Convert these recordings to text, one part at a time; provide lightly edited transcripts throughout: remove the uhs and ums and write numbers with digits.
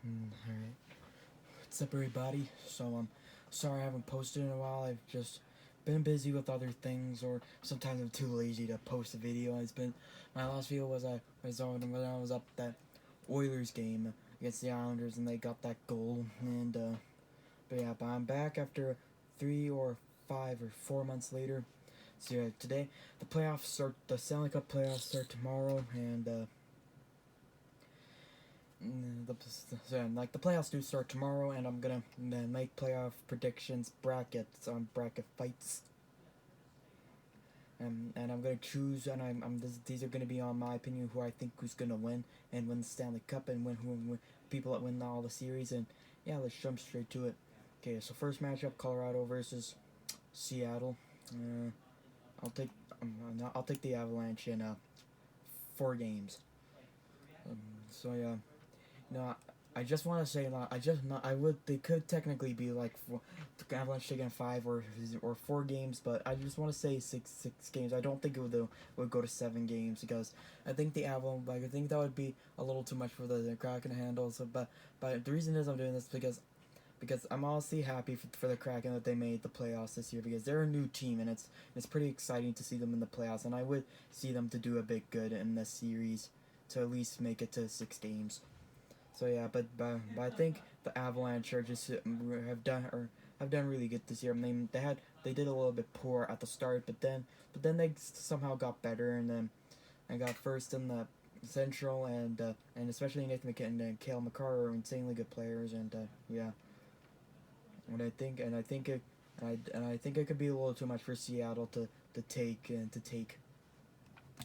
Alright. What's up, everybody? So, sorry I haven't posted in a while. I've just been busy with other things, or sometimes I'm too lazy to post a video. My last video was when I was up that Oilers game against the Islanders, and they got that goal. But I'm back after 3 or 5 or 4 months later. So yeah, today the Stanley Cup playoffs start tomorrow, and the playoffs do start tomorrow, and I'm gonna make playoff predictions, brackets on bracket fights, and I'm gonna choose, and these are gonna be on my opinion who I think who's gonna win the Stanley Cup, and win people that win all the series, and yeah, let's jump straight to it. Okay, so first matchup, Colorado versus Seattle. I'll take I'll take the Avalanche in 4 games. Um, so yeah. No, I just want to say that I would they could technically be like Avalanche taking 5 or 4 games, but I just want to say six games. I don't think would go to 7 games, because I think the Avalanche, I think that would be a little too much for the Kraken to handle. So but the reason is I'm doing this because I'm honestly happy for the Kraken that they made the playoffs this year, because they're a new team, and it's pretty exciting to see them in the playoffs, and I would see them to do a bit good in this series to at least make it to 6 games. So yeah, but I think the Avalanche are just have done really good this year. I mean, they did a little bit poor at the start, but then they somehow got better, and then I got first in the Central, and especially Nathan McKinnon and Cale Makar are insanely good players, and yeah, and I think it could be a little too much for Seattle to take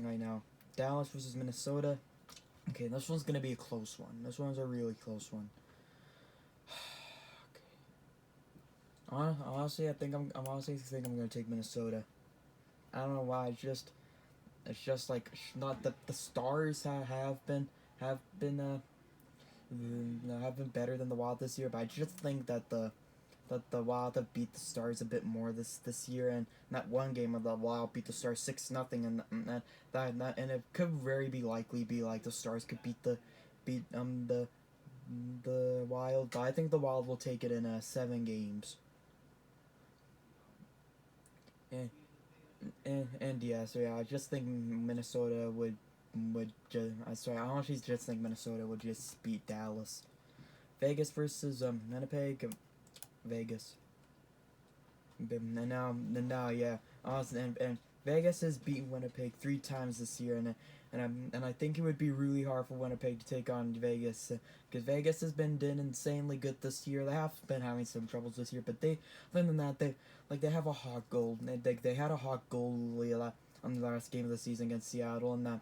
right now. Dallas versus Minnesota. Okay, this one's gonna be a close one. This one's a really close one. Honestly, I'm honestly think I'm gonna take Minnesota. I don't know why. It's just like not the Stars have been have been better than the Wild this year, but I just think that the Wild have beat the Stars a bit more this year, and that one game of the Wild beat the Stars 6-0, and it could very be likely be like the Stars could beat the Wild, but I think the Wild will take it in 7 games. And, and yeah, so yeah, I just think Minnesota would just I honestly just think Minnesota would just beat Dallas. Vegas versus Winnipeg. Vegas. And now, yeah, honestly, and Vegas has beaten Winnipeg 3 times this year, and I think it would be really hard for Winnipeg to take on Vegas, because Vegas has been doing insanely good this year. They have been having some troubles this year, but other than that, they have a hot goal. They had a hot goalie on the last game of the season against Seattle, and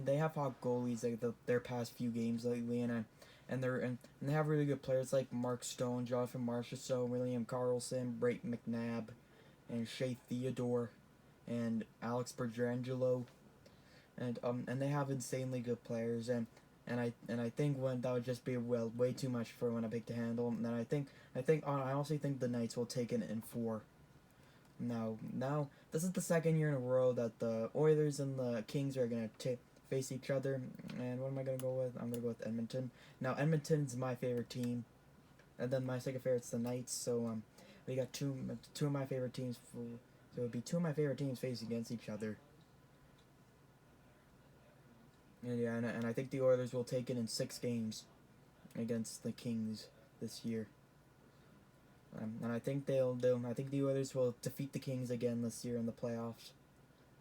they have hot goalies like their past few games lately, and they have really good players like Mark Stone, Jonathan Marchessault, William Karlsson, Brayton McNabb, and Shea Theodore, and Alex Pietrangelo, and they have insanely good players, and I think that would just be way too much for Winnipeg to handle, and I honestly think the Knights will take it in 4. Now this is the second year in a row that the Oilers and the Kings are gonna face each other. And what am I gonna go with? I'm gonna go with Edmonton. Now Edmonton's my favorite team, and then my second favorite's the Knights. So we got two of my favorite teams. So it would be two of my favorite teams facing against each other. And yeah, and I think the Oilers will take it in 6 games against the Kings this year. And I think I think the Oilers will defeat the Kings again this year in the playoffs.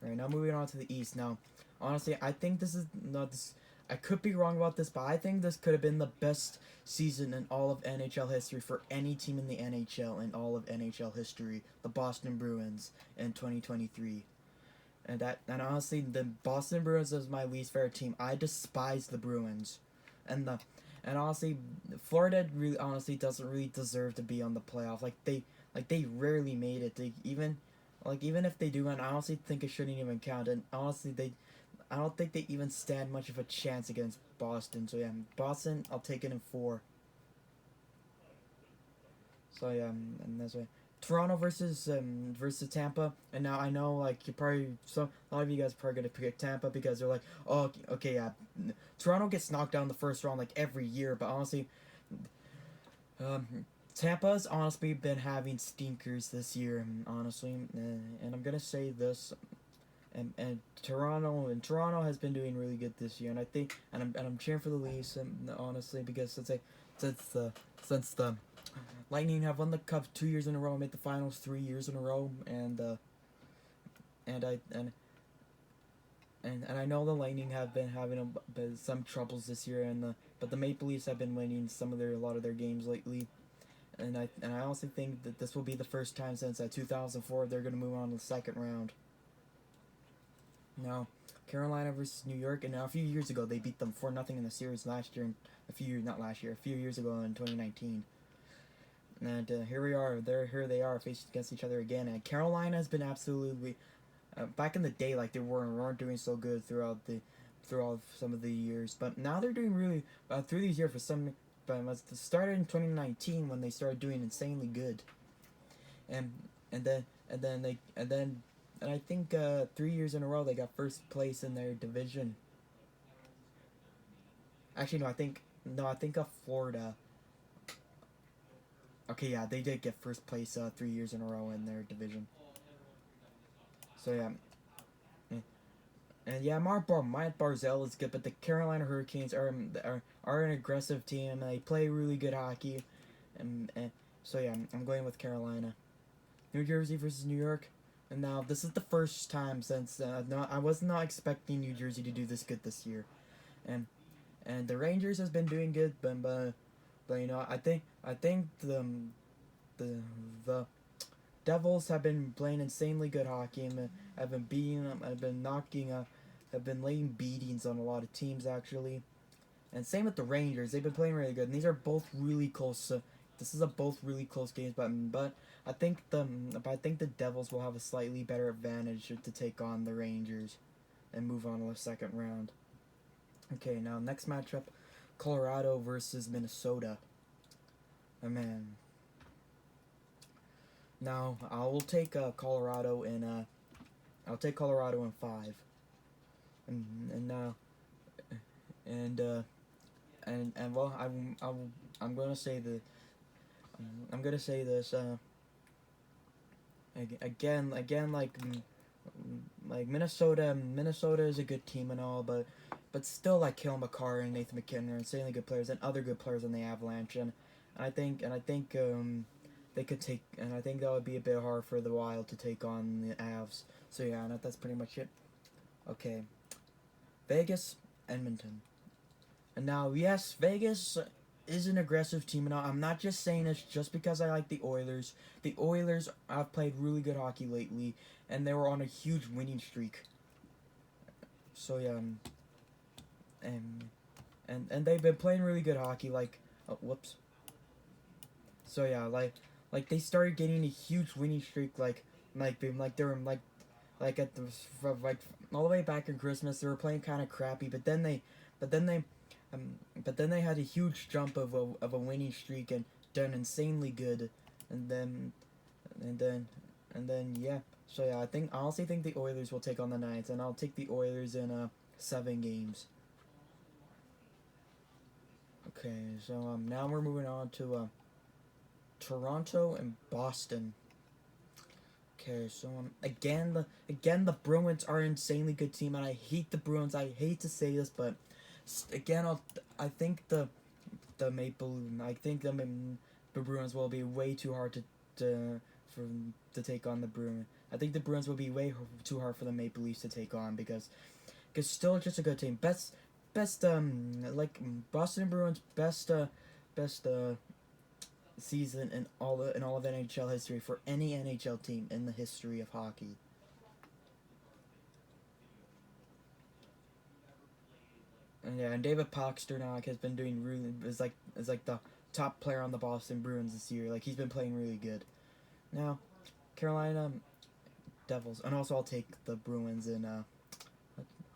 All right, now moving on to the East. Now, honestly, I think this is not this. I could be wrong about this, but I think this could have been the best season in all of NHL history for any team in the NHL in all of NHL history. The Boston Bruins in 2023. And honestly, the Boston Bruins is my least favorite team. I despise the Bruins, and the and honestly, Florida really honestly doesn't really deserve to be on the playoff. They rarely made it. Even if they do, and I honestly think it shouldn't even count. And honestly, I don't think they even stand much of a chance against Boston. So yeah, Boston, I'll take it in 4. So yeah, and that's why Toronto versus Tampa. And now I know, like, a lot of you guys are probably gonna pick Tampa because they're like, oh, okay, yeah, Toronto gets knocked down the first round like every year. But honestly, Tampa's honestly been having stinkers this year, honestly, and I'm gonna say this, and Toronto has been doing really good this year, and I think, and I'm cheering for the Leafs, honestly, because since the Lightning have won the cup 2 years in a row, made the finals 3 years in a row, and I and I know the Lightning have been having some troubles this year, but the Maple Leafs have been winning a lot of their games lately, and I also think that this will be the first time since 2004 they're going to move on to the second round. Now, Carolina versus New York, and now a few years ago they beat them 4-0 in the series last year, a few years ago in 2019. And here they are faced against each other again. And Carolina has been absolutely, back in the day, like they weren't doing so good throughout some of the years, but now they're doing really through these years for some. But it started in 2019 when they started doing insanely good, and and then and then they and I think 3 years in a row they got first place in their division. Actually, I think Florida. Okay, yeah, they did get first place 3 years in a row in their division. So yeah, and yeah, Matt Barzell is good, but the Carolina Hurricanes are an aggressive team and they play really good hockey, and so yeah, I'm going with Carolina. New Jersey versus New York, and now this is the first time since I was not expecting New Jersey to do this good this year, and and the Rangers has been doing good, but I think the the Devils have been playing insanely good hockey and have been beating them. Have been laying beatings on a lot of teams actually. And same with the Rangers. They've been playing really good. And these are both really close. This is a both really close games, but I think the Devils will have a slightly better advantage to take on the Rangers and move on to the second round. Okay, now next matchup, Colorado versus Minnesota. Oh man. Now I will take Colorado in I'll take Colorado in 5. And now and well I'm gonna say the I'm gonna say this again like Minnesota is a good team and all, but still like Kale McCarr and Nathan McKinnon are insanely good players and other good players on the Avalanche, and I think they could take, and I think that would be a bit hard for the Wild to take on the Avs. So yeah, that's pretty much it. Okay, Vegas, Edmonton. And now, yes, Vegas is an aggressive team, and I'm not just saying this just because I like the Oilers. The Oilers have played really good hockey lately, and they were on a huge winning streak. So yeah, and they've been playing really good hockey. Like, oh, whoops. So yeah, like they started getting a huge winning streak. They were like at the like all the way back in Christmas, they were playing kind of crappy, but then they but then they had a huge jump of a winning streak and done insanely good, and then and then and then yeah. So yeah, I honestly think the Oilers will take on the Knights, and I'll take the Oilers in 7 games. Okay, so now we're moving on to Toronto and Boston. Okay, so again the Bruins are an insanely good team, and I hate the Bruins. I hate to say this, but again I think the Maple I think the Bruins will be way too hard for to take on the Bruins. I think the Bruins will be way too hard for the Maple Leafs to take on because still just a good team. Best like Boston Bruins best season in all of NHL history for any NHL team in the history of hockey. And yeah, and David Pastrnak has been doing really is like the top player on the Boston Bruins this year. Like he's been playing really good. Now, Carolina Devils, and also I'll take the Bruins in how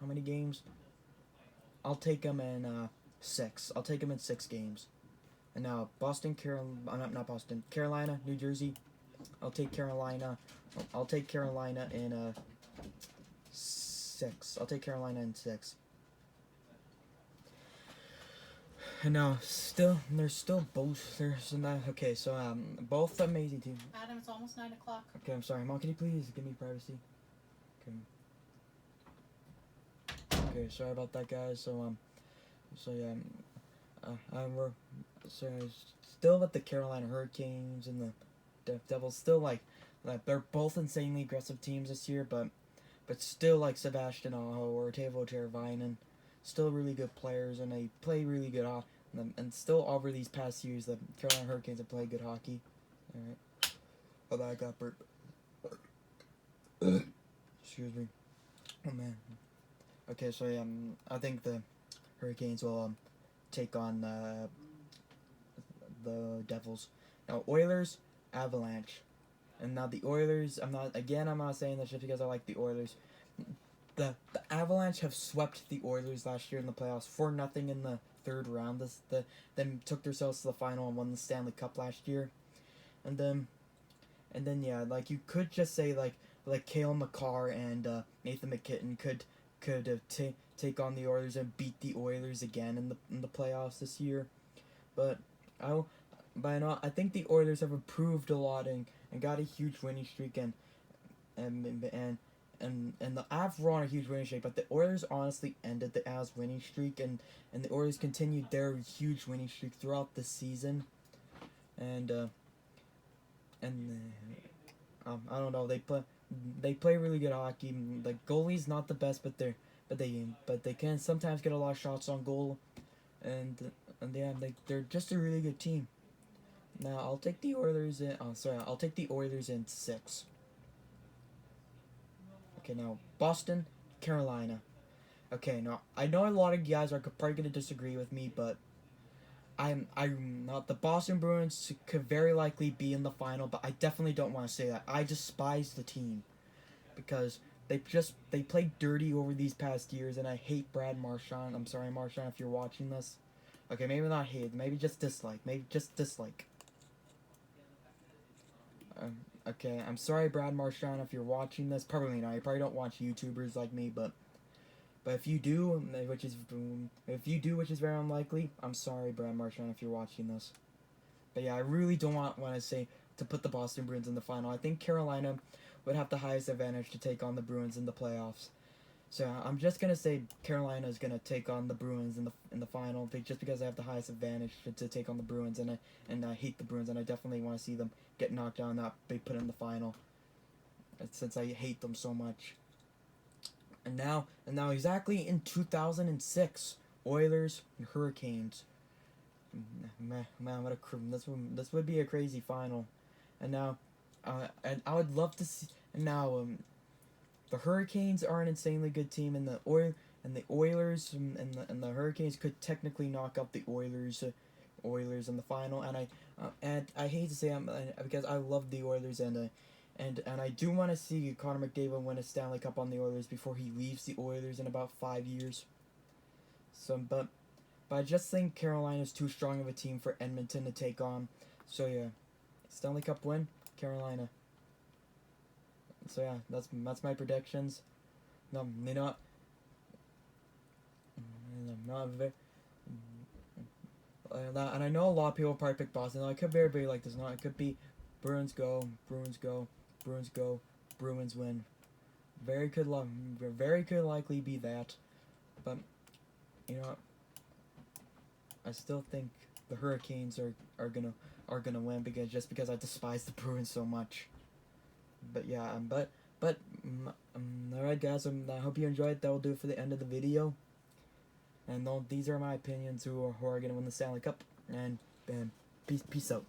many games? I'll take them in 6. I'll take them in 6 games. And now not Boston, Carolina, New Jersey. I'll take Carolina. I'll take Carolina in 6. I'll take Carolina in 6. No, still there's still both there's not okay. So both amazing teams. Adam, it's almost 9 o'clock. Okay, I'm sorry, Mom. Can you please give me privacy? Okay, sorry about that, guys. So yeah, we're still with the Carolina Hurricanes and the Devils. Still like they're both insanely aggressive teams this year, but still like Sebastian Aho or Teuvo Teravainen, still really good players and they play really good hockey. And still over these past years, the Carolina Hurricanes have played good hockey. All right. Oh, that got burped. Excuse me. Oh man. Okay, so yeah, I think the Hurricanes will take on the Devils. Now Oilers, Avalanche, and now the Oilers. I'm not saying this just because I like the Oilers. The Avalanche have swept the Oilers last year in the playoffs 4-0 in the third round. Then took themselves to the final and won the Stanley Cup last year, and then yeah, like you could just say like Cale Makar and Nathan McKinnon could take on the Oilers and beat the Oilers again in the playoffs this year, but I think the Oilers have improved a lot and got a huge winning streak and the Avs were on a huge winning streak, but the Oilers honestly ended the Avs winning streak and the Oilers continued their huge winning streak throughout the season, and I don't know, they play really good hockey. The goalie's not the best, but they can sometimes get a lot of shots on goal, and yeah, they're just a really good team. Now I'll take the Oilers in. Oh, sorry, I'll take the Oilers in 6. Okay, now Boston, Carolina. Okay, now I know a lot of guys are probably gonna disagree with me, but I'm not. The Boston Bruins could very likely be in the final, but I definitely don't want to say that. I despise the team because they played dirty over these past years, and I hate Brad Marchand. I'm sorry, Marchand, if you're watching this. Okay, maybe not hate, maybe just dislike. Maybe just dislike. Okay, I'm sorry, Brad Marchand, if you're watching this. Probably not. You probably don't watch YouTubers like me, but if you do, which is very unlikely, I'm sorry, Brad Marchand, if you're watching this. But yeah, I really don't want to say to put the Boston Bruins in the final. I think Carolina would have the highest advantage to take on the Bruins in the playoffs. So I'm just gonna say Carolina is gonna take on the Bruins in the final, just because I have the highest advantage to take on the Bruins, and I hate the Bruins, and I definitely want to see them get knocked down, not be put in the final, since I hate them so much. And now exactly in 2006, Oilers and Hurricanes. Man, what a this would be a crazy final. And now, and I would love to see. And now, the Hurricanes are an insanely good team, and the Oilers and the Hurricanes could technically knock out the Oilers in the final. And I hate to say because I love the Oilers and I do want to see Connor McDavid win a Stanley Cup on the Oilers before he leaves the Oilers in about 5 years. So, but I just think Carolina's too strong of a team for Edmonton to take on. So yeah, Stanley Cup win, Carolina. So yeah, that's my predictions. No, they're not. Not very. And I know a lot of people probably pick Boston. I could very like this. Not. It could be Bruins go, Bruins go, Bruins go, Bruins win. Very could likely be that, but you know, I still think the Hurricanes are gonna win because I despise the Bruins so much. But yeah, alright guys, I hope you enjoyed. That will do it for the end of the video. And these are my opinions who are gonna win the Stanley Cup. And peace out.